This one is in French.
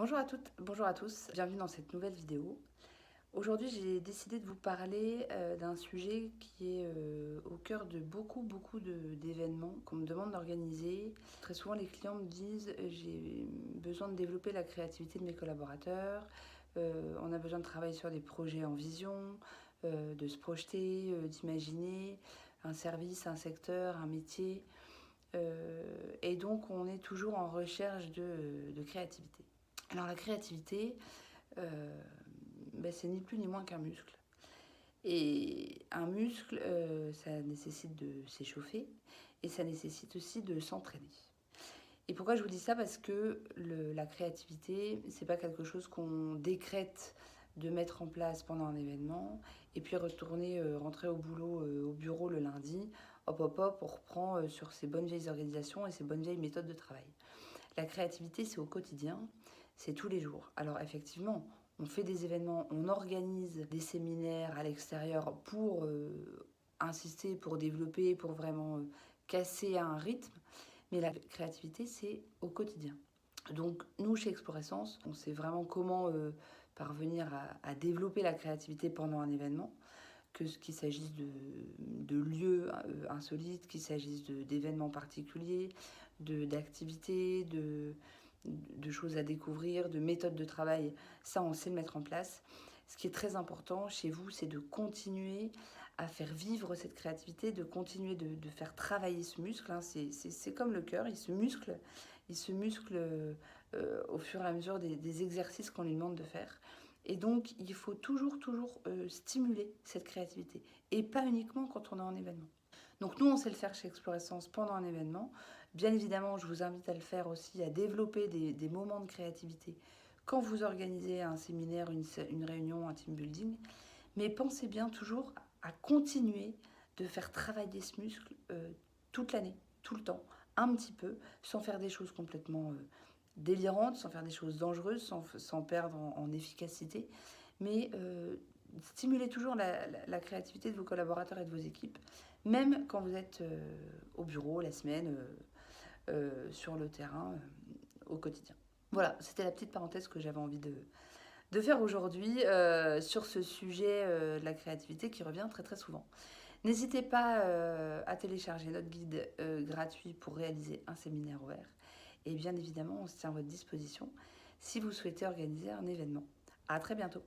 Bonjour à toutes, bonjour à tous, bienvenue dans cette nouvelle vidéo. Aujourd'hui, j'ai décidé de vous parler d'un sujet qui est au cœur de beaucoup d'événements qu'on me demande d'organiser. Très souvent, les clients me disent j'ai besoin de développer la créativité de mes collaborateurs, on a besoin de travailler sur des projets en vision, de se projeter, d'imaginer un service, un secteur, un métier. Et donc, on est toujours en recherche de créativité. Alors la créativité, c'est ni plus ni moins qu'un muscle. Et un muscle, ça nécessite de s'échauffer et ça nécessite aussi de s'entraîner. Et pourquoi je vous dis ça? Parce que la créativité, c'est pas quelque chose qu'on décrète de mettre en place pendant un événement et puis rentrer au boulot, au bureau le lundi, hop, on reprend sur ces bonnes vieilles organisations et ces bonnes vieilles méthodes de travail. La créativité, c'est au quotidien, c'est tous les jours. Alors effectivement, on fait des événements, on organise des séminaires à l'extérieur pour insister, pour développer, pour vraiment casser un rythme. Mais la créativité, c'est au quotidien. Donc nous, chez Explorescence, on sait vraiment comment parvenir à développer la créativité pendant un événement, qu'il s'agisse de lieux insolites, qu'il s'agisse d'événements particuliers, d'activités, de choses à découvrir, de méthodes de travail. Ça, on sait le mettre en place. Ce qui est très important chez vous, c'est de continuer à faire vivre cette créativité, de continuer de faire travailler ce muscle. C'est comme le cœur, il se muscle au fur et à mesure des exercices qu'on lui demande de faire. Et donc, il faut toujours stimuler cette créativité. Et pas uniquement quand on est en événement. Donc nous, on sait le faire chez Explorescence pendant un événement. Bien évidemment, je vous invite à le faire aussi, à développer des moments de créativité quand vous organisez un séminaire, une réunion, un team building. Mais pensez bien toujours à continuer de faire travailler ce muscle toute l'année, tout le temps, un petit peu, sans faire des choses complètement délirantes, sans faire des choses dangereuses, sans perdre en efficacité. Mais stimulez toujours la créativité de vos collaborateurs et de vos équipes, même quand vous êtes au bureau la semaine, sur le terrain, au quotidien. Voilà, c'était la petite parenthèse que j'avais envie de faire aujourd'hui sur ce sujet de la créativité qui revient très souvent. N'hésitez pas à télécharger notre guide gratuit pour réaliser un séminaire ouvert. Et bien évidemment, on se tient à votre disposition si vous souhaitez organiser un événement. À très bientôt.